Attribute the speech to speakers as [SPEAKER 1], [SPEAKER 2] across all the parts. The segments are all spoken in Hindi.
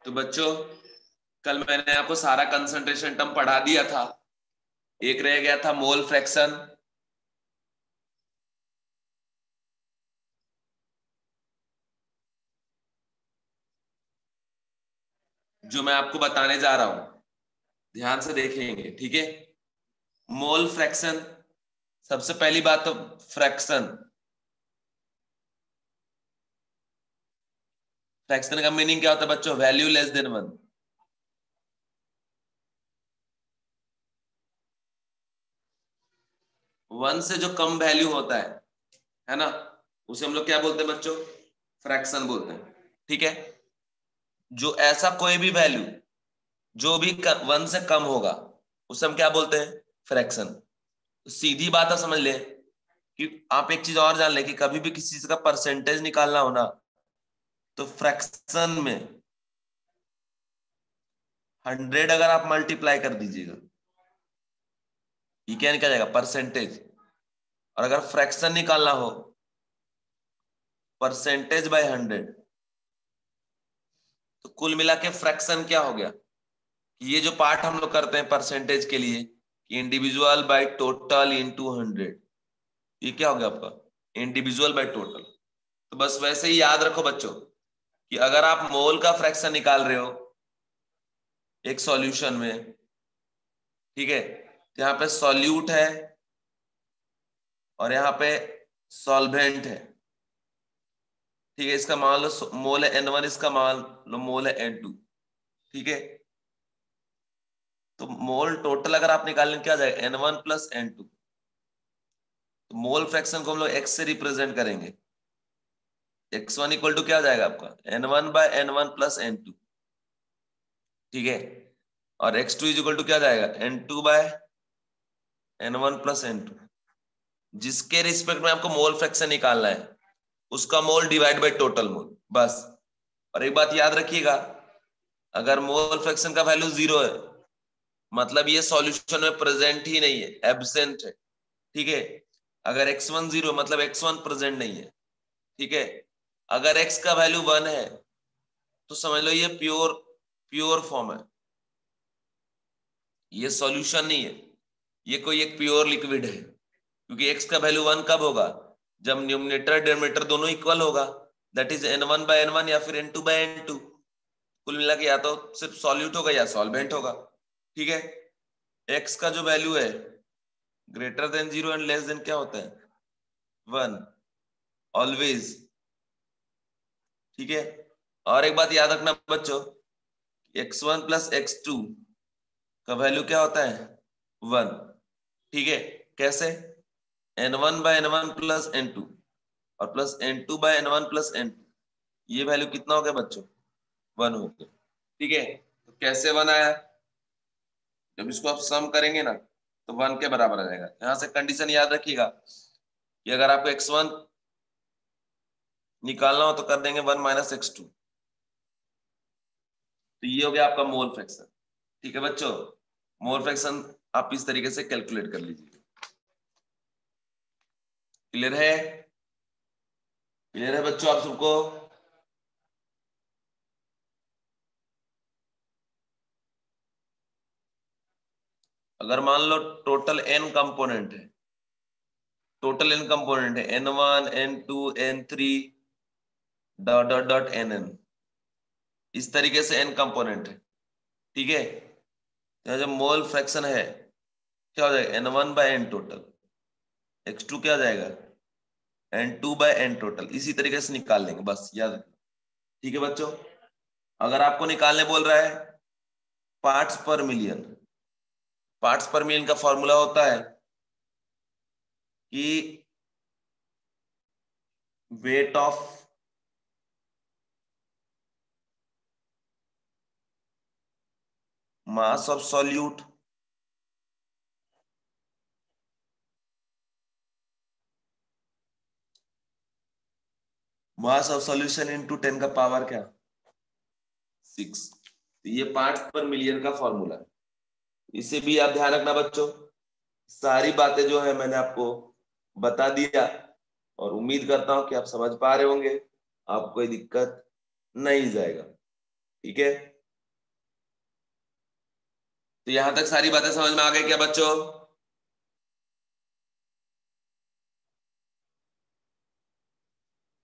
[SPEAKER 1] तो बच्चों कल मैंने आपको सारा कंसंट्रेशन टर्म पढ़ा दिया था। एक रह गया था मोल फ्रैक्शन। जो मैं आपको बताने जा रहा हूं, ध्यान से देखेंगे, ठीक है। मोल फ्रैक्शन, सबसे पहली बात तो फ्रैक्शन। फ्रैक्शन का मीनिंग क्या होता है बच्चों? Value less than 1। वन से जो कम वैल्यू होता है ना, उसे हम लोग क्या बोलते हैं बच्चों? फ्रैक्शन बोलते हैं, ठीक है। जो ऐसा कोई भी वैल्यू जो भी 1 से कम होगा उसे हम क्या बोलते हैं? फ्रैक्शन। सीधी बात है, समझ ले कि आप एक चीज और जान ले कि कभी भी किसी चीज का परसेंटेज निकालना हो ना, तो फ्रैक्शन में 100 अगर आप मल्टीप्लाई कर दीजिएगा, ये क्या निकल जाएगा? परसेंटेज। और अगर फ्रैक्शन निकालना हो परसेंटेज बाय 100, तो कुल मिला के फ्रैक्शन क्या हो गया? ये जो पार्ट हम लोग करते हैं परसेंटेज के लिए कि इंडिविजुअल बाय टोटल इनटू 100, ये क्या हो गया आपका? Individual by total. तो बस वैसे ही याद रखो बच्चों कि अगर आप मोल का फ्रैक्शन निकाल रहे हो एक सॉल्यूशन में, ठीक है, तो यहाँ पे सॉल्यूट है और यहाँ पे सॉल्वेंट है, ठीक है। इसका मान लो मोल है N1, इसका मान लो मोल है N2, ठीक है। तो मोल टोटल अगर आप निकालें क्या जाएगा? N1 plus N2। तो मोल फ्रैक्शन को हम लोग x से रिप्रेजेंट करेंगे। x1 इक्वल टू क्या हो जाएगा आपका? N1 by N1 plus N2, ठीक है। और x2 इज इक्वल टू क्या जाएगा? N2 bye N1 plus N2। जिसके रिस्पेक्ट में आपको मोल फ्रैक्शन निकालना है उसका मोल डिवाइड बाय टोटल मोल, बस। और एक बात याद रखिएगा, अगर मोल फ्रैक्शन का वैल्यू 0 है मतलब ये सॉल्यूशन में प्रेजेंट ही नहीं है, एब्सेंट है, ठीक है। अगर x1 0 मतलब x1 प्रेजेंट नहीं है, ठीक है। अगर x का वैल्यू 1 है तो समझ लो ये प्योर प्योर फॉर्म है, ये सॉल्यूशन नहीं है, ये कोई एक प्योर लिक्विड है। क्योंकि x का वैल्यू 1 कब होगा? जब न्यूमरेटर डिनोमिनेटर दोनों इक्वल होगा, that is N1 by N1 या फिर N2 बाय N2। कुल मिला के या तो सिर्फ सॉल्यूट होगा या सॉल्वेंट होगा, ठीक है। x का जो वैल्यू है greater than 0 and less than क्या होता है? 1 ऑलवेज, ठीक है। और एक बात याद रखना बच्चों, x1 प्लस x2 का वैल्यू क्या होता है? 1, ठीक है। कैसे? N1 by N1 plus N2 और plus N2 bye N1 plus N2, ये वैल्यू कितना हो गया बच्चों? 1 हो गया, ठीक है। तो कैसे 1 आया? जब इसको आप सम करेंगे ना तो 1 के बराबर आ जाएगा। यहां से कंडीशन याद रखिएगा कि अगर आपको x1 निकालना हो तो कर देंगे 1 माइनस x2, तो ये हो गया आपका मोल फ्रैक्शन, ठीक है बच्चों। मोल फ्रैक्शन आप इस तरीके से कैलकुलेट कर लीजिए। क्लियर है? क्लियर है बच्चों आप सबको? अगर मान लो टोटल n कंपोनेंट है, टोटल n कंपोनेंट है N1 N2 N3 dot dot dot Nn, इस तरीके से n कंपोनेंट है, ठीक है। यहाँ जो मोल फ्रैक्शन है क्या हो जाएगा? N1 bye n total, x2 क्या आ जाएगा? N2 bye n total. इसी तरीके से निकाल लेंगे, बस याद रखना, ठीक है बच्चों। अगर आपको निकालने बोल रहा है पार्ट्स पर मिलियन, पार्ट्स पर मिलियन का फॉर्मूला होता है कि weight of mass of solute mass of solution into 10 का पावर क्या? 6। तो ये पार्ट्स पर मिलियन का फॉर्मूला है, इसे भी आप ध्यान रखना बच्चों। सारी बातें जो है मैंने आपको बता दिया और उम्मीद करता हूं कि आप समझ पा रहे होंगे, आपको कोई दिक्कत नहीं जाएगा, ठीक है। तो यहां तक सारी बातें समझ में आ गई क्या बच्चों?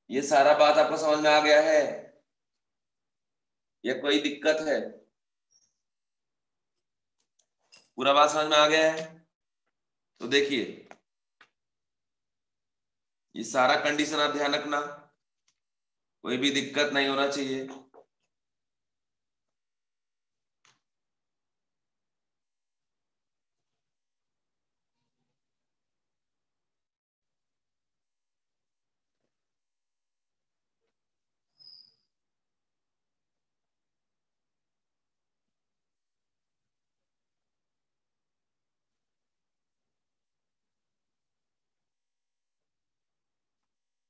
[SPEAKER 1] ये सारा बात आपको समझ में आ गया है या कोई दिक्कत है? पूरा बात समझ में आ गया है? तो देखिए ये सारा कंडीशन आप ध्यान रखना, कोई भी दिक्कत नहीं होना चाहिए।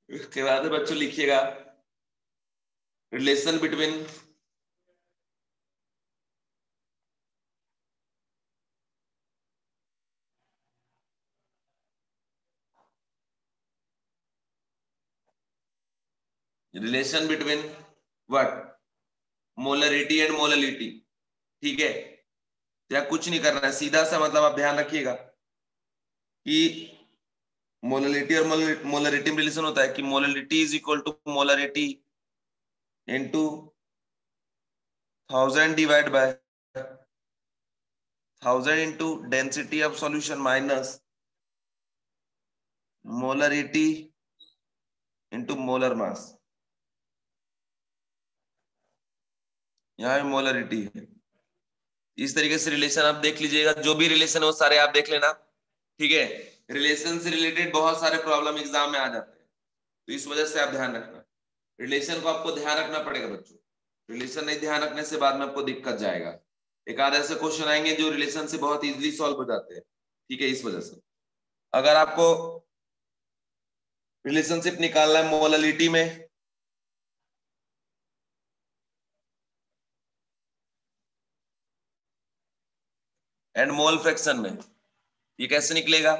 [SPEAKER 1] इसके बाद बच्चों लिखिएगा relation between what molarity and molality. ठीक है, या कुछ नहीं करना है, सीधा सा मतलब आप ध्यान रखिएगा कि मोललिटी और मोलरिटी में रिलेशन होता है कि molality is equal to molarity into 1000 divide by 1000 into density of solution minus molarity into molar mass. यहाँ पे मोलरिटी है। इस तरीके से रिलेशन आप देख लीजिएगा, जो भी रिलेशन है वो सारे आप देख लेना। ठीक है, रिलेशन से रिलेटेड बहुत सारे प्रॉब्लम एग्जाम में आ जाते हैं, तो इस वजह से आप ध्यान रखना, रिलेशन को आपको ध्यान रखना पड़ेगा बच्चों। रिलेशन नहीं ध्यान रखने से बाद में आपको दिक्कत जाएगा। एक आध ऐसे क्वेश्चन आएंगे जो रिलेशन से बहुत इजीली सॉल्व हो जाते हैं। ठीक है, इस वजह से अगर आपको रिलेशनशिप निकालना है मोललिटी में एंड मोल फ्रैक्शन में, ये कैसे निकलेगा?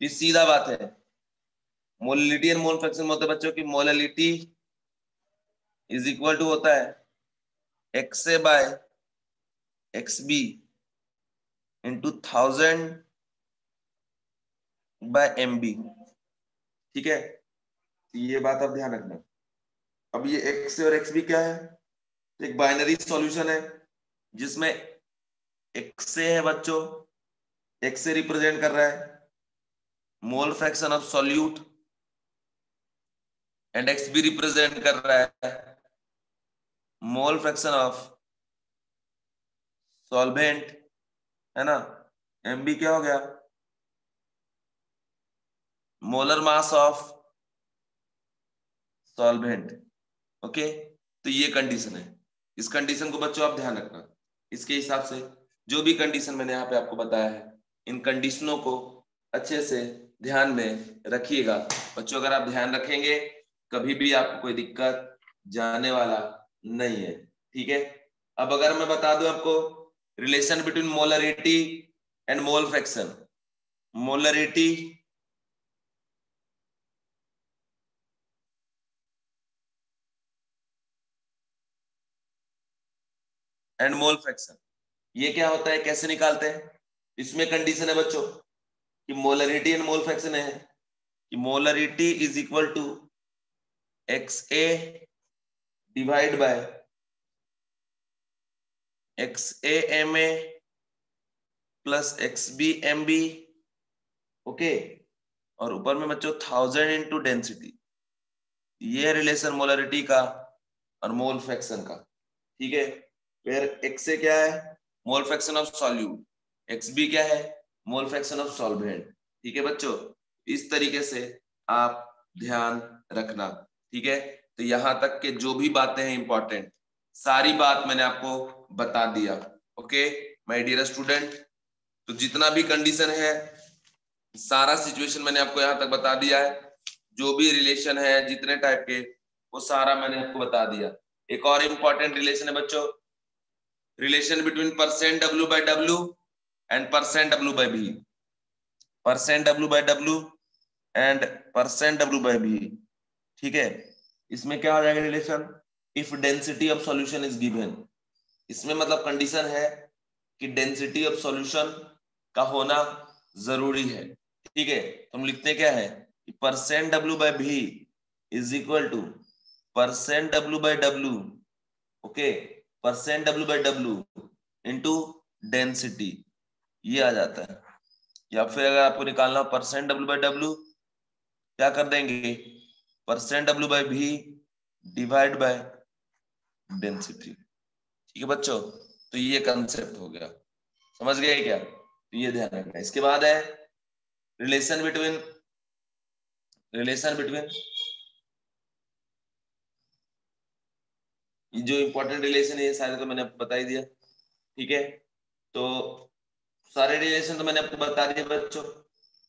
[SPEAKER 1] ये सीधा बात है, मोललिटी एंड मोल फ्रैक्शन में होता है बच्चों की मोललिटी इज इक्वल टू होता है X A by X B into 1000 by M B. ठीक है, ये बात आप ध्यान रखना। अब ये एक्स और एक्स बी क्या है? एक बाइनरी सॉल्यूशन है जिसमें एक्स है बच्चों, एक्स से रिप्रेजेंट कर रहा है mole fraction of solute and X B represent कर रहा है मोल फ्रैक्शन ऑफ सॉल्वेंट, है ना। एम बी क्या हो गया? Molar mass of solvent. Okay, तो ये कंडीशन है, इस कंडीशन को बच्चों आप ध्यान रखना। इसके हिसाब से जो भी कंडीशन मैंने यहाँ पे आपको बताया है, इन कंडीशनों को अच्छे से ध्यान में रखिएगा बच्चों। अगर आप ध्यान रखेंगे कभी भी आपको कोई दिक्कत जाने वाला नहीं है। ठीक है, अब अगर मैं बता दूं आपको relation between molarity and mole fraction, molarity and mole fraction, ये क्या होता है, कैसे निकालते हैं? इसमें कंडीशन है बच्चों कि मोलरिटी एंड मोल फ्रैक्शन है कि molarity is equal to X A divide by X A M A plus X B M B. Okay, और ऊपर में बच्चों 1000 इंटू डेंसिटी। ये रिलेशन मोलरिटी का और मोल फ्रैक्शन का। ठीक है, फिर एक्स ए क्या है? Mole fraction of solute, X B क्या है? Mole fraction of solvent. ठीक है बच्चों, इस तरीके से आप ध्यान रखना। ठीक है, तो यहां तक के जो भी बातें हैं इंपॉर्टेंट, सारी बात मैंने आपको बता दिया। ओके माय डियर स्टूडेंट, तो जितना भी कंडीशन है सारा सिचुएशन मैंने आपको यहाँ तक बता दिया है। जो भी रिलेशन है जितने टाइप के, वो सारा मैंने आपको बता दिया। एक और इंपॉर्टेंट रिलेशन है बच्चों, relation between percent W by W and percent W by B. Percent W by W and percent W by B. ठीक है, इसमें क्या हो जाएगा रिलेशन? If density of solution is given, इसमें मतलब कंडीशन है कि डेंसिटी ऑफ सॉल्यूशन का होना जरूरी है। ठीक है, तो हम लिखते क्या है, परसेंट डब्ल्यू बाय भी is equal two percent W by W, okay, percent W by W into density, ये आ जाता है। या फिर अगर आपको निकालना हो परसेंट डब्ल्यू बाय डब्ल्यू, क्या कर देंगे, परसेंट डब्ल्यू बाय भी डिवाइड बाय डेंसिटी। ठीक है बच्चों, तो ये कंसेप्ट हो गया, समझ गए क्या, तो ये ध्यान रखना। इसके बाद है रिलेशन बिटवीन जो इंपॉर्टेंट रिलेशन है सारे तो मैंने आपको बता ही दिया। ठीक है, तो सारे रिलेशन तो मैंने आपको बता दिए बच्चों।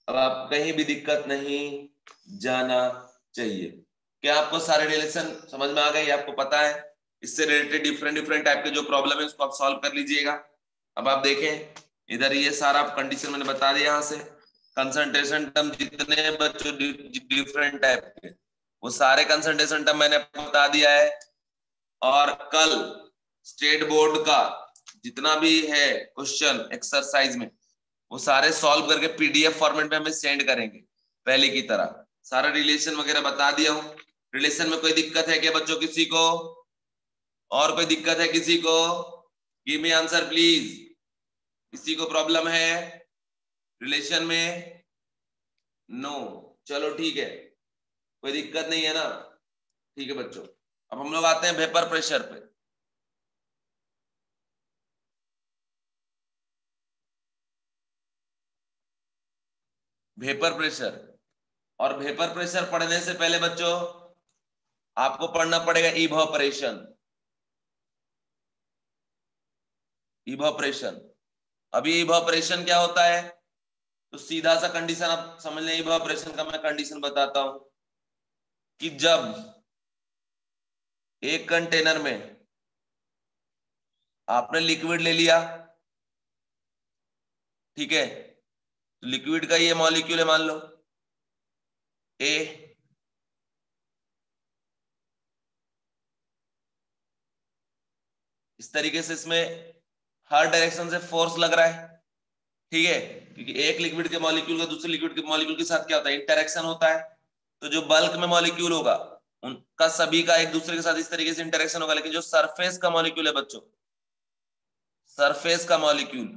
[SPEAKER 1] अब आप कहीं भी दिक्कत नहीं जाना चाहिए। क्या आपको सारे रिलेशन समझ में आ गए, आपको पता है? इससे रिलेटेड डिफरेंट टाइप के जो प्रॉब्लम है उसको आप सॉल्व कर लीजिएगा। अब आप देखें इधर ये सारा कंडीशन मैंने बता दिया, यहाँ से कंसंट्रेशन टर्म जितने बच्चों डिफरेंट टाइप के, वो सारे कंसंट्रेशन टर्म मैंने आपको बता दिया है। और कल स्टेट बोर्ड का जितना भी है क्वेश्चन एक्सरसाइज में, वो सारे सॉल्व करके पीडीएफ फॉर्मेट में हमें सेंड करेंगे पहले की तरह। सारा रिलेशन वगैरह बता दिया हूं। रिलेशन में कोई दिक्कत है क्या बच्चों किसी को, और कोई दिक्कत है किसी को? Give me answer please. किसी को प्रॉब्लम है रिलेशन में? नो, चलो ठीक है, कोई दिक्कत नहीं है ना। ठीक है बच्चों, अब हम लोग आते हैं वेपर प्रेशर पे। वेपर प्रेशर, और वेपर प्रेशर पढ़ने से पहले बच्चों आपको पढ़ना पड़ेगा इवोपरेशन। इवोपरेशन, अभी इवोपरेशन क्या होता है, तो सीधा सा कंडीशन आप समझ लें। इवोपरेशन का मैं कंडीशन बताता हूं कि जब एक कंटेनर में आपने लिक्विड ले लिया, ठीक है, तो लिक्विड का ये मॉलिक्यूल है, मान लो ए, इस तरीके से इसमें हर डायरेक्शन से फोर्स लग रहा है। ठीक है, क्योंकि एक लिक्विड के मॉलिक्यूल का दूसरे लिक्विड के मॉलिक्यूल के साथ क्या होता है, इंटरेक्शन होता है। तो जो बल्क में मॉलिक्यूल होगा उनका सभी का एक दूसरे के साथ इस तरीके से इंटरेक्शन होगा। लेकिन जो सरफेस का मॉलिक्यूल है बच्चों, सरफेस का मॉलिक्यूल,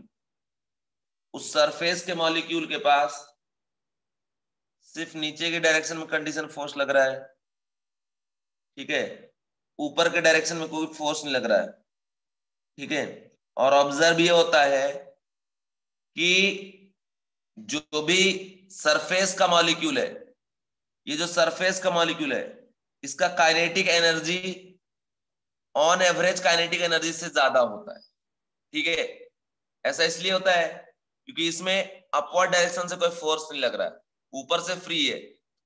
[SPEAKER 1] उस सरफेस के मॉलिक्यूल के पास सिर्फ नीचे के डायरेक्शन में कंडीशन फोर्स लग रहा है। ठीक है, ऊपर के डायरेक्शन में कोई फोर्स नहीं लग रहा है। ठीक है, और ऑब्जर्व ये होता है कि जो भी सरफेस का मॉलिक्यूल है, ये जो सरफेस का मॉलिक्यूल है, इसका kinetic energy on average kinetic energy से ज्यादा होता है। ठीक है, ऐसा इसलिए होता है क्योंकि इसमें अपवर्ड डायरेक्शन से कोई फोर्स नहीं लग रहा है, ऊपर से फ्री है,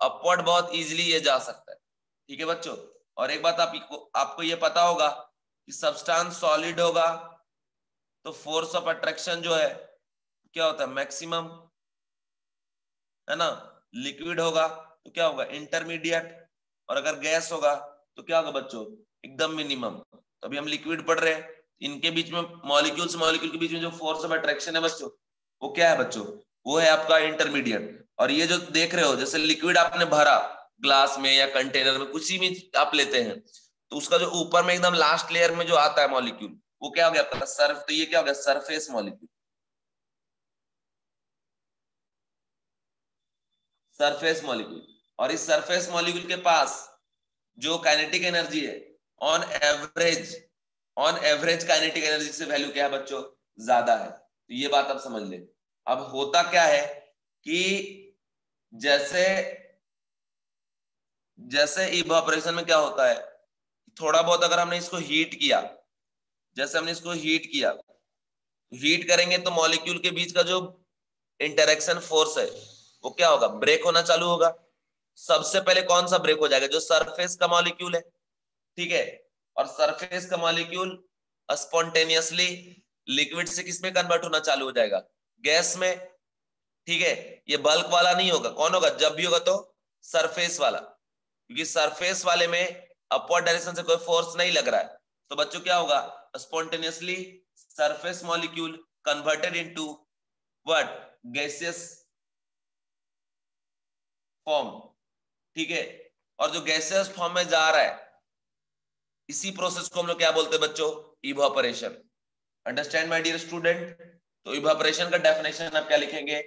[SPEAKER 1] अपवर्ड बहुत इजीली ये जा सकता है। ठीक है बच्चों, और एक बात आपको ये पता होगा कि सब्सटेंस सॉलिड होगा तो फोर्स ऑफ अट्रैक्शन जो है क्या होता है, मैक्सिमम, है ना। लिक्विड होगा तो क्या होगा, इंटरमीडिएट, और अगर गैस होगा तो क्या होगा बच्चों, एकदम मिनिमम। तो अभी हम लिक्विड पढ़ रहे हैं, इनके बीच में मॉलिक्यूल से मॉलिक्यूल के बीच में जो फोर्स ऑफ अट्रैक्शन है बच्चों, वो क्या है बच्चों, वो है आपका इंटरमीडिएट। और ये जो देख रहे हो, जैसे लिक्विड आपने भरा ग्लास में या कंटेनर में, कुछ भी आप लेते हैं, तो उसका जो ऊपर में एकदम लास्ट लेयर में जो आता है मॉलिक्यूल, वो क्या हो गया आपका सर्फ, तो ये क्या हो गया, सरफेस मॉलिक्यूल, सरफेस मॉलिक्यूल। और इस सरफेस मॉलिक्यूल के पास जो काइनेटिक एनर्जी है, on average, on average kinetic energy से वैल्यू क्या है बच्चों, ज्यादा है। तो ये बात आप समझ ले। अब होता क्या है कि जैसे जैसे इवापोरेशन में क्या होता है, थोड़ा बहुत अगर हमने इसको हीट किया, जैसे हमने इसको हीट किया, हीट करेंगे तो मॉलिक्यूल के बीच का जो इंटरेक्शन फोर्स है वो क्या होगा, ब्रेक होना चालू होगा। सबसे पहले कौन सा ब्रेक हो जाएगा, जो सरफेस का मॉलिक्यूल है। ठीक है, और सरफेस का मॉलिक्यूल स्पॉन्टेनियसली लिक्विड से किसमें कन्वर्ट होना चालू हो जाएगा, गैस में। ठीक है, ये बल्क वाला नहीं होगा, कौन होगा, जब भी होगा तो सरफेस वाला, क्योंकि सरफेस वाले में अपवर्ड डायरेक्शन से कोई फोर्स नहीं लग रहा है। तो बच्चों क्या होगा, spontaneously surface molecule converted into what, gaseous form, ठीक है। और जो गैसियस फॉर्म में जा रहा है, इसी प्रोसेस को हम लोग क्या बोलते हैं बच्चों, evaporation. Understand my dear student. तो इवापोरेशन का डेफिनेशन आप क्या लिखेंगे,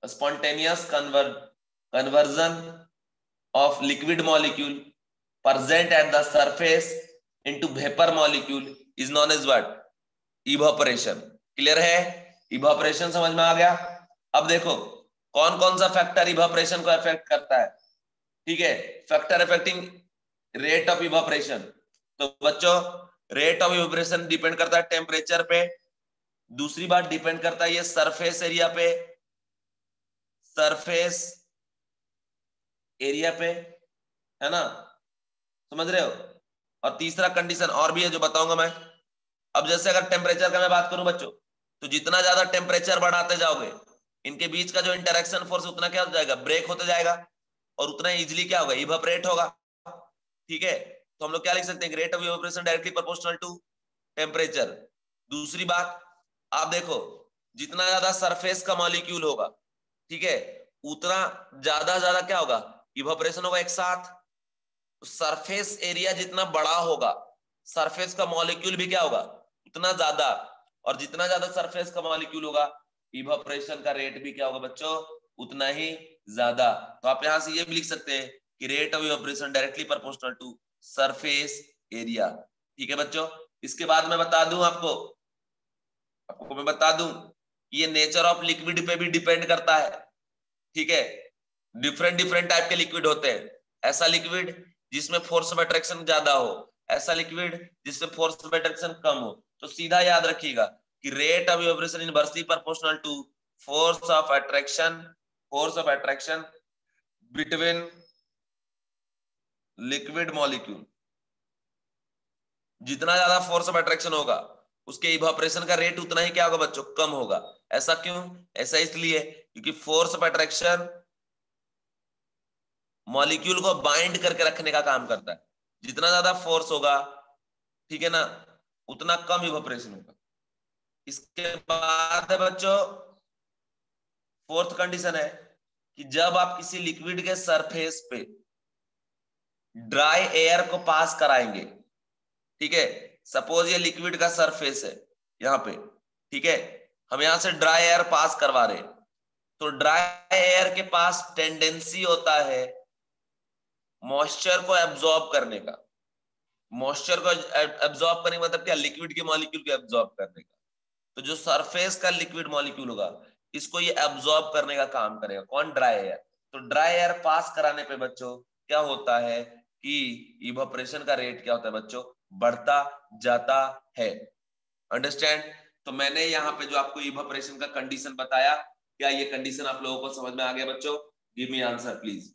[SPEAKER 1] spontaneous conversion of liquid molecule present at the surface into vapor molecule is known as what, evaporation। Clear है, इवापोरेशन समझ में आ गया। अब देखो कौन कौन सा फैक्टर इवापोरेशन को अफेक्ट करता है, ठीक है। Factor affecting rate of evaporation, तो बच्चों रेट ऑफ इवापोरेशन डिपेंड करता है टेम्परेचर पे, दूसरी बात डिपेंड करता है ये सरफेस एरिया पे, सरफेस एरिया पे, है ना, समझ रहे हो। और तीसरा कंडीशन और भी है जो बताऊंगा मैं। अब जैसे अगर टेम्परेचर का मैं बात करूं बच्चों, तो जितना ज्यादा टेम्परेचर बढ़ाते जाओगे, इनके बीच का जो इंटरेक्शन फोर्स उतना क्या हो जाएगा, ब्रेक होते जाएगा, और उतना इजीली क्या होगा, इवापोरेट होगा, ठीक है। तो हम लोग क्या लिख सकते हैं, rate of evaporation directly proportional to temperature. दूसरी बात आप देखो, जितना ज्यादा सरफेस का मॉलिक्यूल होगा, ठीक है, उतना ज्यादा क्या होगा, इवापोरेशन होगा एक साथ। सरफेस एरिया जितना बड़ा होगा, सरफेस का मॉलिक्यूल भी क्या होगा, उतना ज्यादा, और जितना ज्यादा सरफेस का मॉलिक्यूल होगा, इवापोरेशन का रेट भी क्या होगा बच्चों, उतना ही ज्यादा। तो आप यहां से ये भी लिख सकते हैं कि rate of evaporation directly proportional to surface area, ठीक है बच्चों। इसके बाद मैं बता दूं आपको मैं बता दूं, ये नेचर ऑफ लिक्विड पे भी डिपेंड करता है, ठीक है। डिफरेंट डिफरेंट टाइप के लिक्विड होते हैं, ऐसा लिक्विड जिसमें फोर्स ऑफ अट्रैक्शन ज्यादा हो, ऐसा लिक्विड जिसमें फोर्स ऑफ अट्रैक्शन कम हो। तो सीधा याद रखिएगा कि rate of evaporation inversely proportional to force of attraction between liquid molecule. जितना ज्यादा फोर्स ऑफ अट्रैक्शन होगा, उसके इवापोरेशन का रेट उतना ही क्या होगा बच्चों, कम होगा। ऐसा क्यों, ऐसा इसलिए क्योंकि फोर्स ऑफ अट्रैक्शन मॉलिक्यूल को बाइंड करके रखने का काम करता है। जितना ज्यादा फोर्स होगा, ठीक है ना, उतना कम इवापोरेशन होगा। इसके बाद है बच्चों, फोर्थ कंडीशन है कि जब आप किसी लिक्विड के सरफेस पे ड्राई एयर को पास कराएंगे, ठीक है, सपोज ये लिक्विड का सरफेस है यहां पे, ठीक है, हम यहां से ड्राई एयर पास करवा रहे हैं, तो ड्राई एयर के पास टेंडेंसी होता है मॉइस्चर को एब्जॉर्ब करने का। मॉइस्चर को एब्जॉर्ब करने का मतलब क्या, लिक्विड के मॉलिक्यूल को एब्जॉर्ब करने का। तो जो सरफेस का लिक्विड मॉलिक्यूल होगा, इसको ये एब्जॉर्ब करने का काम करेगा, कौन, ड्राई एयर। तो ड्राई एयर पास कराने पे बच्चों क्या होता है कि इवापोरेशन का रेट क्या होता है बच्चों, बढ़ता जाता है। अंडरस्टैंड। तो मैंने यहाँ पे जो आपको इवापोरेशन का कंडीशन बताया, क्या ये कंडीशन आप लोगों को समझ में आ गया बच्चों, गिव मी आंसर प्लीज।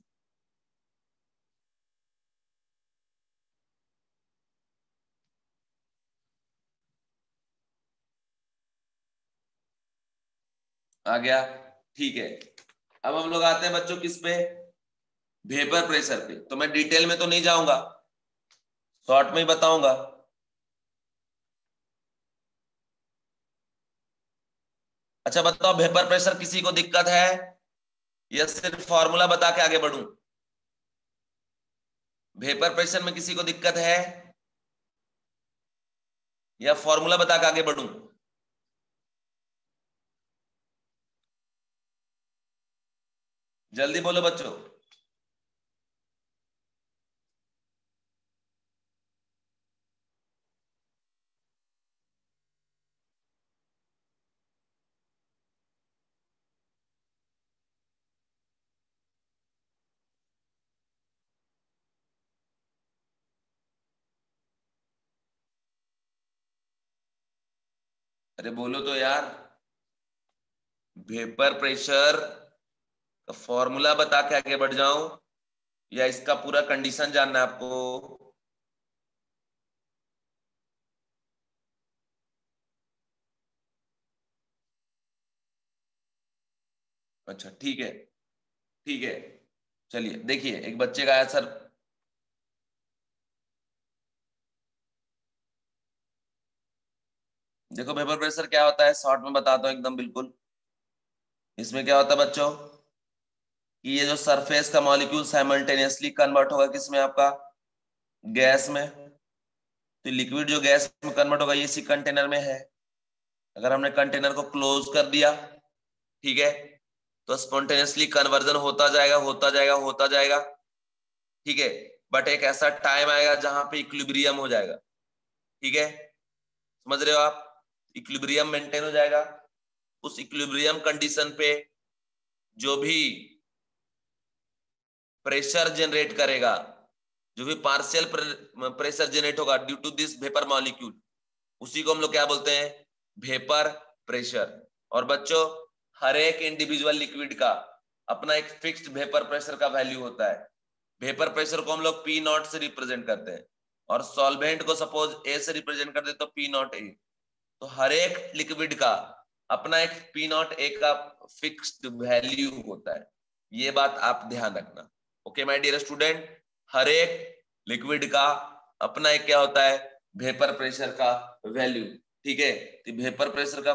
[SPEAKER 1] आ गया, ठीक है। अब हम लोग आते हैं बच्चों किस पे, वेपर प्रेशर पे। तो मैं डिटेल में तो नहीं जाऊंगा, शॉर्ट में ही बताऊंगा। अच्छा बताओ, वेपर प्रेशर किसी को दिक्कत है या सिर्फ फॉर्मूला बता के आगे बढ़ूं। वेपर प्रेशर में किसी को दिक्कत है या फॉर्मूला बता के आगे बढ़ूं। जल्दी बोलो बच्चों। अरे बोलो तो यार, वेपर प्रेशर का फॉर्मूला बता के आगे बढ़ जाऊं या इसका पूरा कंडीशन जानना है आपको। अच्छा ठीक है, ठीक है, चलिए देखिए एक बच्चे का आंसर। देखो वेपर प्रेशर क्या होता है, शॉर्ट में बताता हूँ एकदम बिल्कुल। इसमें क्या होता है बच्चों कि ये जो सरफेस का मॉलिक्यूल साइमल्टेनियसली कन्वर्ट होगा किसमें, आपका गैस में। तो लिक्विड जो गैस में कन्वर्ट होगा ये इसी कंटेनर में है। अगर हमने कंटेनर को क्लोज कर दिया, ठीक है, तो स्पॉन्टेनियसली कन्वर्जन होता जाएगा होता जाएगा होता जाएगा, ठीक है। बट एक ऐसा टाइम आएगा जहां पे इक्विलिब्रियम हो जाएगा, ठीक है, समझ रहे हो आप, इक्विलिब्रियम मेंटेन हो जाएगा। उस इक्विलिब्रियम कंडीशन पे जो भी प्रेशर जनरेट करेगा, जो भी पार्शियल प्रेशर जनरेट होगा due to this vapour molecule, उसी को हम लोग क्या बोलते हैं, वेपर प्रेशर। और बच्चों हर एक इंडिविजुअल लिक्विड का अपना एक फिक्स्ड वेपर प्रेशर का वैल्यू होता है। वेपर प्रेशर को हम लोग पी नॉट से रिप्रेजेंट करते हैं, और सॉल्वेंट को सपोज ए से रिप्रेजेंट करते हैं तो पी नॉट ए। तो हर एक लिक्विड का अपना एक पी नॉट ए का फिक्स्ड वैल्यू होता है, ये बात आप ध्यान रखना। ओके माय डियर स्टूडेंट, हर एक लिक्विड का अपना एक क्या होता है, वेपर प्रेशर का वैल्यू, ठीक है। तो वेपर प्रेशर का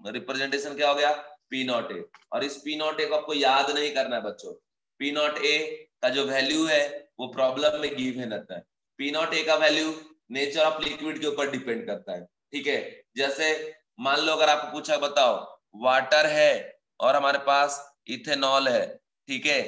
[SPEAKER 1] रिप्रेजेंटेशन क्या हो गया, पी नॉट ए। और इस पी नॉट ए को आपको याद नहीं करना है बच्चों। पी नॉट ए का जो वैल्यू है वो प्रॉब्लम में गिवन रहता है। पी नॉट ए का वैल्यू नेचर ऑफ लिक्विड के ऊपर डिपेंड करता है, ठीक है। जैसे मान लो अगर आपको पूछा बताओ वाटर है और हमारे पास इथेनॉल है, ठीक है,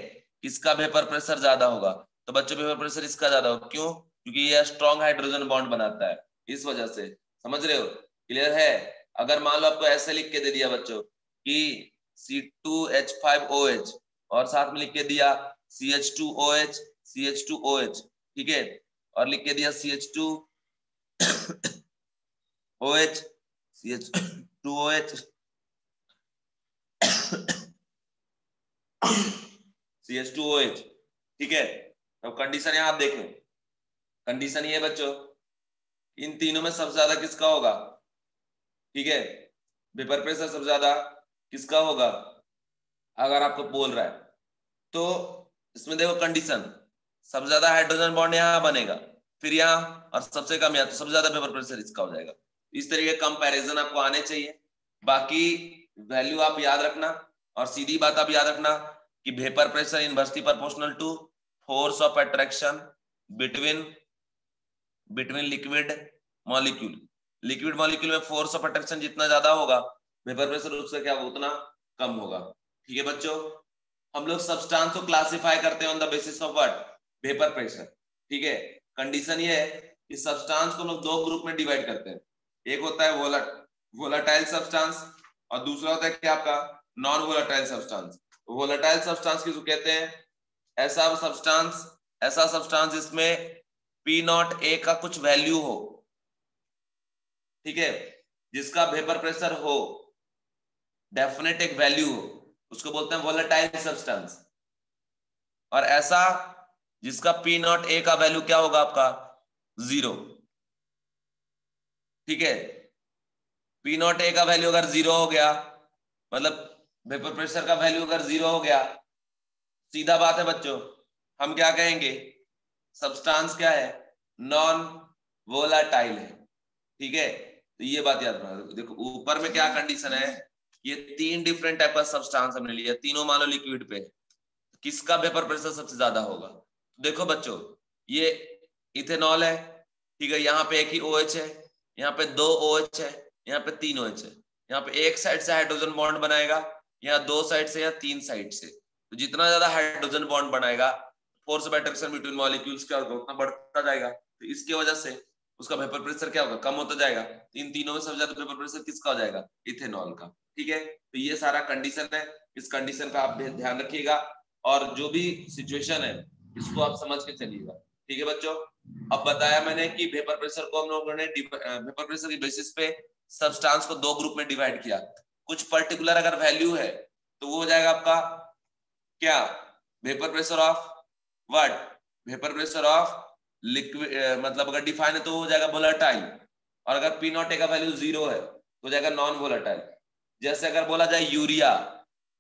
[SPEAKER 1] किसका वेपर प्रेशर ज्यादा होगा, तो बच्चों वेपर प्रेशर इसका ज्यादा होगा। क्यों? क्योंकि ये स्ट्रॉन्ग हाइड्रोजन बॉन्ड बनाता है, इस वजह से। समझ रहे हो, क्लियर है। अगर मान लो आपको ऐसे लिख के दे दिया बच्चों कि C2H5OH और साथ में लिख के दिया CH2OH CH2OH, ठीक है, और लिख के दिया CH2OH CH2OH CH2OH, ठीक है। अब कंडीशन यहां आप देखें, कंडीशन ये बच्चों इन तीनों में सबसे ज्यादा किसका होगा, ठीक है, वेपर प्रेशर सबसे ज्यादा किसका होगा अगर आपको बोल रहा है। तो इसमें देखो कंडीशन, सबसे ज्यादा हाइड्रोजन बॉन्ड यहाँ बनेगा, फिर यहाँ, और सबसे कम यहाँ, तो सबसे ज्यादा वेपर प्रेशर इसका हो जाएगा। इस तरीके के कंपैरिजन आपको आने चाहिए। बाकी वैल्यू आप याद रखना, और सीधी बात आप याद रखना कि vapour pressure inversely proportional to force of attraction between liquid molecule. Liquid molecule में फोर्स ऑफ अट्रैक्शन जितना ज्यादा होगा वेपर प्रेशर उससे क्या उतना कम होगा, ठीक है बच्चों। हम लोग सब्सटेंस को क्लासिफाई करते हैं on the basis of what, vapour pressure, ठीक है। कंडीशन ये है कि सब्सटेंस को हम लोग दो ग्रुप में डिवाइड करते हैं, एक होता है वोलेटाइल सब्सटेंस और दूसरा होता है क्या आपका non volatile substance. Volatile substance किसको कहते हैं, ऐसा सब्सटेंस जिसमें पी नॉट ए का कुछ वैल्यू हो, ठीक है, जिसका वेपर प्रेशर हो, डेफिनेट एक वैल्यू हो, उसको बोलते हैं वोलेटाइल सब्सटेंस। और ऐसा जिसका पी नॉट ए का वैल्यू क्या होगा आपका 0, ठीक है। पी नॉट ए का वैल्यू अगर 0 हो गया, मतलब वेपर प्रेशर का वैल्यू अगर 0 हो गया, सीधा बात है बच्चों, हम क्या कहेंगे, सब्सटेंस क्या है, नॉन वोलेटाइल है, ठीक है। तो ये बात याद रखना। देखो ऊपर में क्या कंडीशन है, ये 3 डिफरेंट टाइप का सब्सटेंस हमने लिया, तीनों मान लो लिक्विड पे, किसका वेपर प्रेशर सबसे ज्यादा होगा। देखो बच्चों ये इथेनॉल है, ठीक है, यहाँ पे एक ही OH है, यहाँ पे 2 OH है, यहाँ पे 3 OH है। यहाँ पे एक साइड से हाइड्रोजन बॉन्ड बनाएगा, यहाँ 2 साइड से या 3 साइड से। तो जितना ज्यादा हाइड्रोजन बॉन्ड बनाएगा force of attraction between molecules क्या होगा उतना बढ़ता जाएगा। तो इसकी वजह से उसका वेपर प्रेशर क्या होगा, कम होता जाएगा। इन तीनों में सबसे ज्यादा वेपर प्रेशर किसका हो जाएगा, इथेनॉल का, ठीक है। तो ये सारा कंडीशन है, इस कंडीशन का आप ध्यान रखिएगा, और जो भी सिचुएशन है इसको आप समझ के चलिएगा, ठीक है बच्चों। अब बताया मैंने कि वेपर प्रेशर को हम लोगों ने वेपर प्रेशर की बेसिस पे सब्सटेंस को 2 ग्रुप में डिवाइड किया। कुछ पर्टिकुलर अगर वैल्यू है तो वो हो जाएगा आपका क्या, vapour pressure of what, vapour pressure of liquid, मतलब अगर डिफाइन है तो हो जाएगा वोलेटाइल, और अगर पी नॉट ए का वैल्यू 0 है तो हो जाएगा नॉन वोलेटाइल। जैसे अगर बोला जाए यूरिया,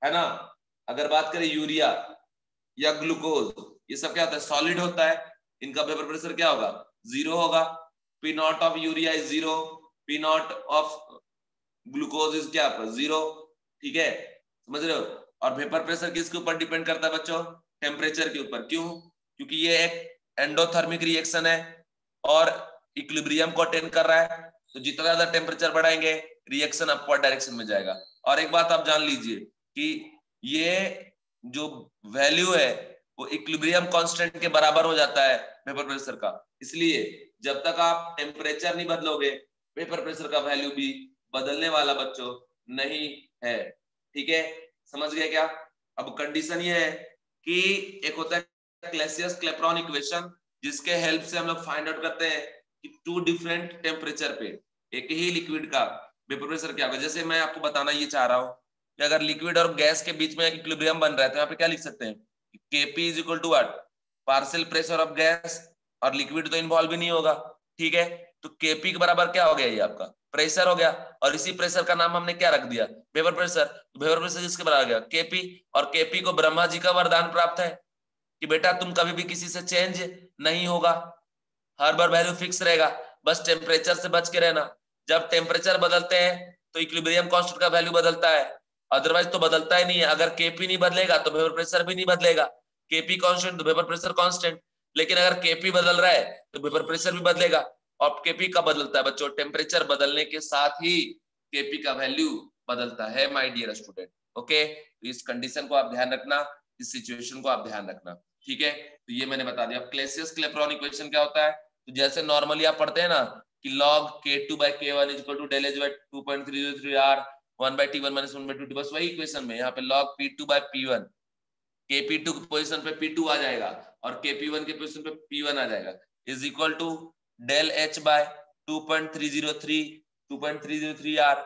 [SPEAKER 1] है ना, अगर बात करें यूरिया या ग्लूकोज, ये सब क्या होता है, सॉलिड होता है, इनका वेपर प्रेशर क्या होगा 0 होगा। P not of urea is 0, P not of glucose is क्या आपका 0, ठीक है, समझ रहे हो। और वेपर प्रेशर किसके ऊपर डिपेंड करता है बच्चों, टेम्परेचर के ऊपर। क्यों, क्योंकि ये एक एंडोथर्मिक रिएक्शन है और इक्विलिब्रियम को अटेन कर रहा है, तो जितना ज्यादा टेम्परेचर बढ़ाएंगे रिएक्शन अपवर्ड डायरेक्शन में जाएगा। और एक बात आप जान लीजिए कि ये जो वैल्यू है वो इक्विलिब्रियम कांस्टेंट के बराबर हो जाता है वेपर प्रेशर का, इसलिए जब तक आप टेम्परेचर नहीं बदलोगे वेपर प्रेशर का वैल्यू भी बदलने वाला बच्चों नहीं है, ठीक है, समझ गए क्या। अब कंडीशन ये है कि एक होता है क्लैसियस क्लेप्रॉन इक्वेशन, जिसके हेल्प से हम लोग फाइंड आउट करते हैं कि टू डिफरेंट टेम्परेचर पे एक ही लिक्विड का वेपर प्रेशर क्या होगा। जैसे मैं आपको बताना ये चाह रहा हूं कि अगर लिक्विड और गैस के बीच में इक्विलिब्रियम बन रहा है तो यहाँ पे क्या लिख सकते हैं, Kp is equal to what, partial pressure of gas, और लिक्विड तो इन्वॉल्व ही नहीं होगा, ठीक है, तो Kp के बराबर क्या हो गया, ये आपका प्रेशर हो गया, और इसी प्रेशर का नाम हमने क्या रख दिया, वेपर प्रेशर। वेपर प्रेशर किसके बराबर गया, Kp, और Kp को ब्रह्मा जी का वरदान प्राप्त है कि बेटा तुम कभी भी किसी से चेंज नहीं होगा, हर बार वैल्यू फिक्स रहेगा, बस टेम्परेचर से बच के रहना। जब टेम्परेचर बदलते हैं तो इक्विलिब्रियम कांस्टेंट का वैल्यू बदलता है, अदरवाइज तो बदलता ही नहीं है। अगर Kp नहीं बदलेगा तो वेपर प्रेशर भी नहीं बदलेगा, Kp कांस्टेंट तो वेपर प्रेशर कांस्टेंट, लेकिन अगर Kp बदल रहा है तो वेपर प्रेशर भी बदलेगा। और Kp कब बदलता है बच्चों, टेम्परेचर बदलने के साथ ही Kp का वैल्यू बदलता है माय डियर स्टूडेंट, ओके। तो इस कंडीशन को आप ध्यान रखना, इस सिचुएशन को आप ध्यान रखना, ठीक है। तो ये मैंने बता दिया। क्लैसियस क्लेप्रॉन इक्वेशन क्या होता है, तो जैसे नॉर्मली आप पढ़ते हैं ना कि log k2 by k1 is equal to del h by 2.303 r 1 by t1 minus 1 by 2t, बस वही इक्वेशन में यहाँ पे log p2 by p1, kp2 की पोजीशन पे p2 आ जाएगा और kp1 के पोजीशन पे p1 आ जाएगा, is equal to del h by 2.303 r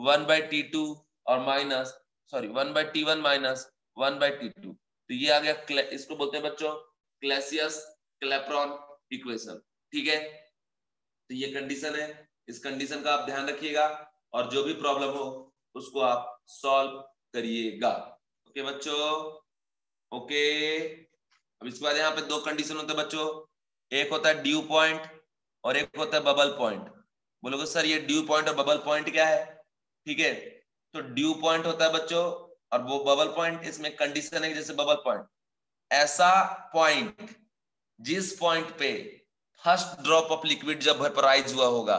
[SPEAKER 1] 1 by t2 और minus sorry 1 by t1 minus 1 by t2। तो ये आ गया, इसको बोलते हैं बच्चों क्लैसियस क्लेप्रॉन इक्वेशन, ठीक है। तो ये कंडीशन है, इस कंडीशन का आप ध्यान रखिएगा और जो भी प्रॉब्लम हो उसको आप सॉल्व करिएगा, ओके बच्चों, ओके। अब इसके बाद यहाँ पे दो कंडीशन होते हैं बच्चों, एक होता है ड्यू पॉइंट और एक होता है बबल पॉइंट। बोलोगे सर ये ड्यू पॉइंट और बबल पॉइंट क्या है, ठीक है। तो ड्यू पॉइंट होता है बच्चों और वो बबल पॉइंट, इसमें कंडीशन है जैसे बबल पॉइंट, ऐसा पॉइंट जिस पॉइंट पे फर्स्ट ड्रॉप ऑफ लिक्विड जब वेपराइज हुआ होगा,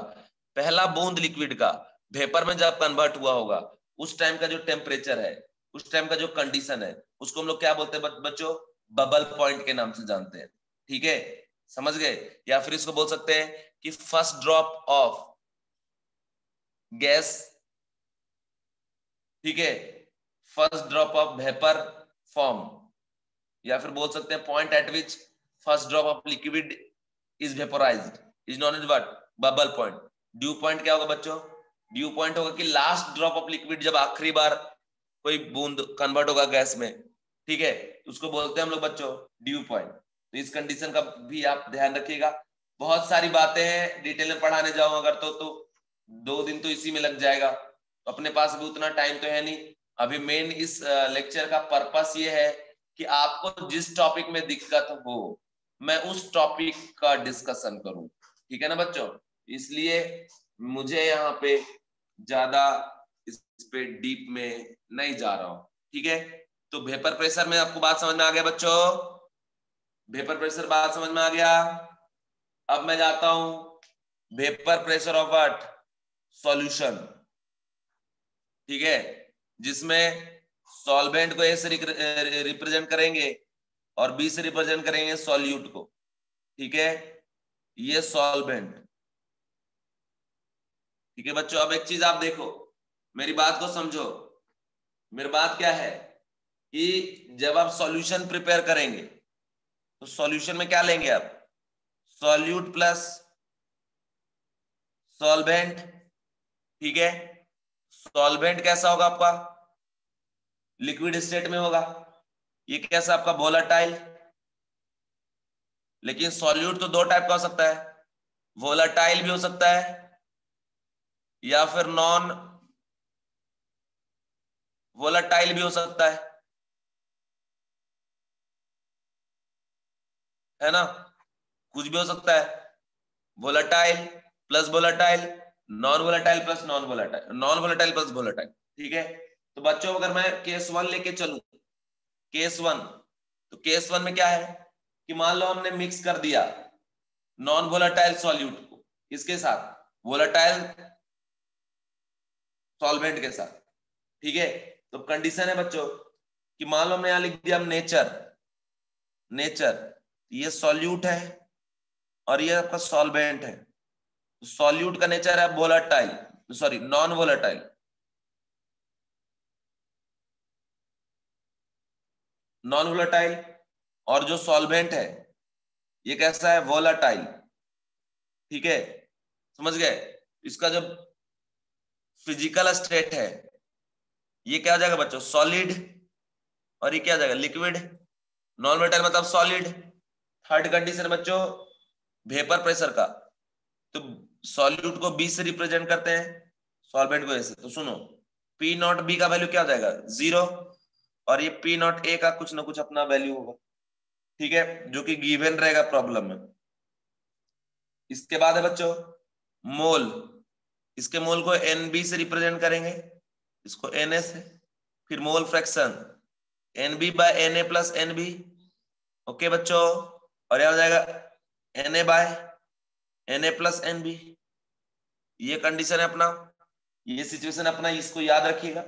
[SPEAKER 1] पहला बूंद लिक्विड का वेपर में जब कन्वर्ट हुआ होगा, उस टाइम का जो टेम्परेचर है, उस टाइम का जो कंडीशन है, उसको हम लोग क्या बोलते हैं बच्चों, बबल पॉइंट के नाम से जानते हैं, ठीक है, समझ गए। या फिर इसको बोल सकते हैं कि फर्स्ट ड्रॉप ऑफ गैस, ठीक है, first drop of vapour form, या फिर बोल सकते हैं point at which first drop of liquid is vaporised is known as what, bubble point. Dew point क्या होगा बच्चों, ड्यू पॉइंट होगा कि लास्ट ड्रॉप ऑफ लिक्विड जब आखिरी बार कोई बूंद कन्वर्ट होगा गैस में, ठीक है, उसको बोलते हैं हम लोग बच्चों ड्यू पॉइंट। तो इस कंडीशन का भी आप ध्यान रखिएगा। बहुत सारी बातें हैं, डिटेल में पढ़ाने जाऊं अगर तो 2 दिन तो इसी में लग जाएगा, तो अपने पास भी उतना टाइम तो है नहीं। अभी मेन इस लेक्चर का पर्पस ये है कि आपको जिस टॉपिक में दिक्कत हो मैं उस टॉपिक का डिस्कशन करूं, ठीक है ना बच्चों। इसलिए मुझे यहाँ पे ज्यादा इस पे डीप में नहीं जा रहा हूं, ठीक है। तो वेपर प्रेशर में आपको बात समझ में आ गया बच्चों, वेपर प्रेशर बात समझ में आ गया। अब मैं जाता हूं vapour pressure of what, solution, ठीक है, जिसमें सॉल्वेंट को ए से रिप्रेजेंट करेंगे और बी से रिप्रेजेंट करेंगे सॉल्यूट को, ठीक है, ये सॉल्वेंट, ठीक है बच्चों। अब एक चीज आप देखो, मेरी बात को समझो, मेरी बात क्या है कि जब आप सॉल्यूशन प्रिपेयर करेंगे तो सॉल्यूशन में क्या लेंगे आप, सॉल्यूट प्लस सॉल्वेंट, ठीक है। सॉल्वेंट कैसा होगा आपका, लिक्विड स्टेट में होगा, ये कैसा आपका वोलेटाइल, लेकिन सॉल्यूट तो दो टाइप का हो सकता है, वोलेटाइल भी हो सकता है या फिर नॉन वोलेटाइल भी हो सकता है ना, कुछ भी हो सकता है, volatile plus volatile non volatile plus non volatile, non volatile plus volatile, ठीक है। तो बच्चों अगर मैं केस 1 लेके चलूं, केस 1, तो केस 1 में क्या है कि मान लो हमने मिक्स कर दिया नॉन वोलेटाइल सॉल्यूट को इसके साथ, वोलेटाइल सॉल्वेंट के साथ, ठीक है। तो कंडीशन है बच्चों कि मान लो हमने यहां लिख दिया नेचर, नेचर, ये सॉल्यूट है और ये आपका सॉल्वेंट है। तो सॉल्यूट का नेचर है volatile, sorry non volatile, non volatile, और जो सॉल्वेंट है ये कैसा है, वोलेटाइल, ठीक है, समझ गए। इसका जो फिजिकल स्टेट है ये क्या हो जाएगा बच्चों, सॉलिड, और ये क्या हो जाएगा, लिक्विड। नॉन वोलेटाइल मतलब सॉलिड। थर्ड कंडीशन बच्चों वेपर प्रेशर का, तो सॉल्यूट को बी से रिप्रेजेंट करते हैं, सॉल्वेंट को ऐसे। तो सुनो, पी नॉट बी का वैल्यू क्या हो जाएगा, 0, और ये पी नॉट ए का कुछ ना कुछ अपना वैल्यू होगा, ठीक है, जो कि गिवन रहेगा प्रॉब्लम में। इसके बाद है बच्चों मोल, इसके मोल को एनबी से रिप्रेजेंट करेंगे, इसको एनए से। फिर mole fraction NB by NA plus NB, okay बच्चों, और यह हो जाएगा NA by NA plus NB. ये कंडीशन है अपना, ये सिचुएशन अपना, इसको याद रखिएगा।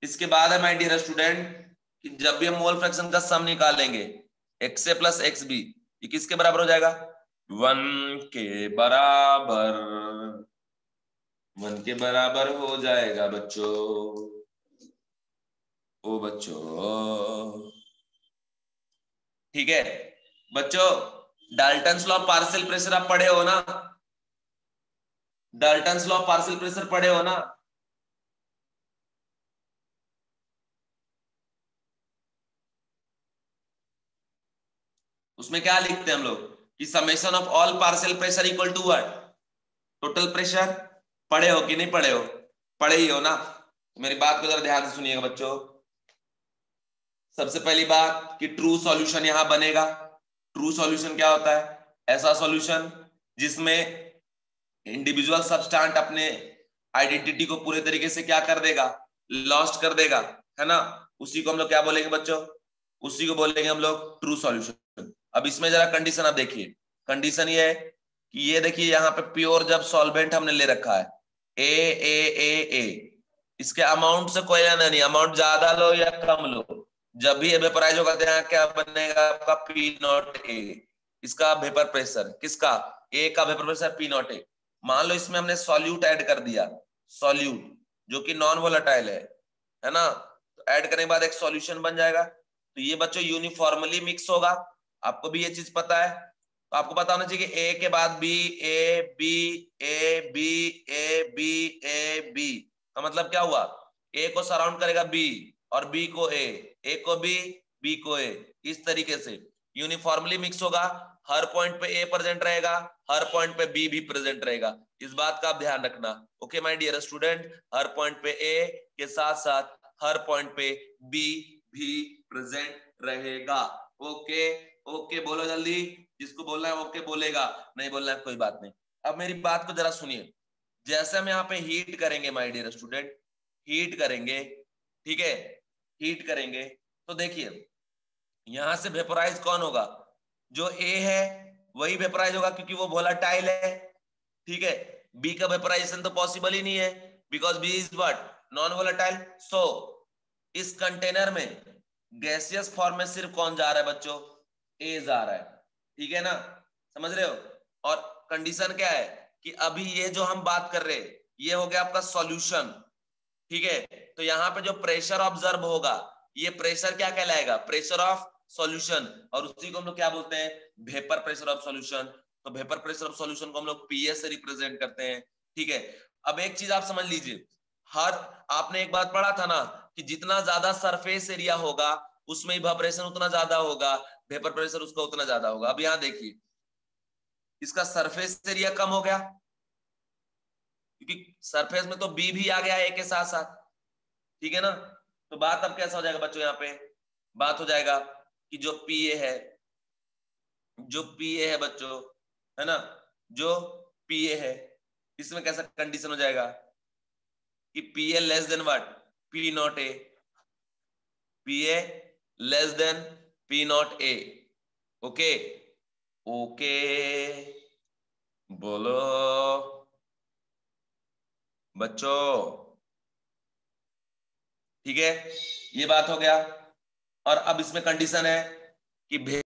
[SPEAKER 1] इसके बाद है माय डियर स्टूडेंट कि जब भी हम मोल फ्रैक्शन का सम निकालेंगे एक्स ए प्लस एक्स बी, ये किसके बराबर हो जाएगा, 1 के बराबर, 1 के बराबर हो जाएगा बच्चों, ओ बच्चों, ठीक है। बच्चों डाल्टन्स लॉ पार्शियल प्रेशर आप पढ़े हो ना, डाल्टन्स लॉ पार्शियल प्रेशर पढ़े हो ना। उसमें क्या लिखते हैं हम लोग कि summation of all partial pressure equal to what, total pressure. पढ़े हो कि नहीं पढ़े हो, पढ़े ही हो ना। तो मेरी बात को जरा ध्यान से सुनिएगा बच्चों। सबसे पहली बात कि ट्रू सॉल्यूशन यहां बनेगा। ट्रू सॉल्यूशन क्या होता है, ऐसा सॉल्यूशन जिसमें इंडिविजुअल सब्सटेंट अपने आइडेंटिटी को पूरे तरीके से क्या कर देगा, लॉस्ट कर देगा, है ना। उसी को हम लोग क्या बोलेंगे बच्चों, उसी को बोलेंगे हम लोग ट्रू सॉल्यूशन। अब इसमें जरा कंडीशन आप देखिए, कंडीशन ये है कि ये देखिए यहाँ पे प्योर जब सॉल्वेंट हमने ले रखा है ए, इसके अमाउंट से कोई लेना नहीं, अमाउंट ज्यादा लो या कम लो, जब भी वेपराइज होगा तो यहाँ क्या बनेगा आपका पी नॉट ए। इसका वेपर प्रेशर किसका, ए का vapour pressure P not a. मान लो इसमें हमने सॉल्यूट ऐड कर दिया, सॉल्यूट जो कि नॉन वोलेटाइल है ना, तो ऐड करने के बाद एक सॉल्यूशन बन जाएगा। तो ये बच्चों यूनिफॉर्मली मिक्स होगा, आपको भी ये चीज पता है। तो आपको पता होना चाहिए कि ए के बाद B, A B, A B, A B, A B का मतलब क्या हुआ, ए को सराउंड करेगा बी और बी को ए को बी को ए, इस तरीके से यूनिफॉर्मली मिक्स होगा। हर पॉइंट पे ए प्रेजेंट रहेगा, हर पॉइंट पे बी भी प्रेजेंट रहेगा, इस बात का आप ध्यान रखना। ओके माय डियर स्टूडेंट, हर पॉइंट पे ए के साथ साथ हर पॉइंट पे बी भी प्रेजेंट रहेगा। ओके, ओके बोलो जल्दी, जिसको बोलना है ओके बोलेगा, नहीं बोलना है कोई बात नहीं। अब मेरी बात को जरा सुनिए, जैसे हम यहाँ पे हीट करेंगे माय डियर स्टूडेंट, हीट करेंगे, ठीक है, हीट करेंगे, तो देखिए यहां से वेपोराइज कौन होगा, जो ए है वही वेपोराइज होगा क्योंकि वो वोलेटाइल है, ठीक है। बी का वेपोराइजेशन तो पॉसिबल ही नहीं है because B is what, non volatile. So इस कंटेनर में गैसियस फॉर्म में सिर्फ कौन जा रहा है बच्चों, ए जा रहा है, ठीक है ना, समझ रहे हो। और कंडीशन क्या है कि अभी ये जो हम बात कर रहे हैं ये हो गया आपका सॉल्यूशन, ठीक है। तो यहाँ पे जो प्रेशर ऑब्जर्व होगा ये प्रेशर क्या कहलाएगा, प्रेशर ऑफ सॉल्यूशन, और उसी को हम लोग क्या बोलते हैं, वेपर प्रेशर ऑफ सॉल्यूशन। तो वेपर प्रेशर ऑफ सॉल्यूशन को हम लोग पीएस से रिप्रेजेंट करते हैं, ठीक है। अब एक चीज आप समझ लीजिए, हर आपने एक बात पढ़ा था ना कि जितना ज्यादा सरफेस एरिया होगा उसमें इवेपोरेशन उतना ज्यादा होगा, वेपर प्रेशर उसका उतना ज्यादा होगा। अब यहाँ देखिए इसका सरफेस एरिया कम हो गया क्योंकि सरफेस में तो बी भी आ गया ए के साथ साथ, ठीक है ना। तो बात अब कैसा हो जाएगा बच्चों, यहाँ पे बात हो जाएगा कि जो पीए है, जो पीए है बच्चों, है ना, जो पीए है इसमें कैसा कंडीशन हो जाएगा कि P A less than what, P not a, P A less than P not a. Okay okay बोलो बच्चों, ठीक है, ये बात हो गया। और अब इसमें कंडीशन है कि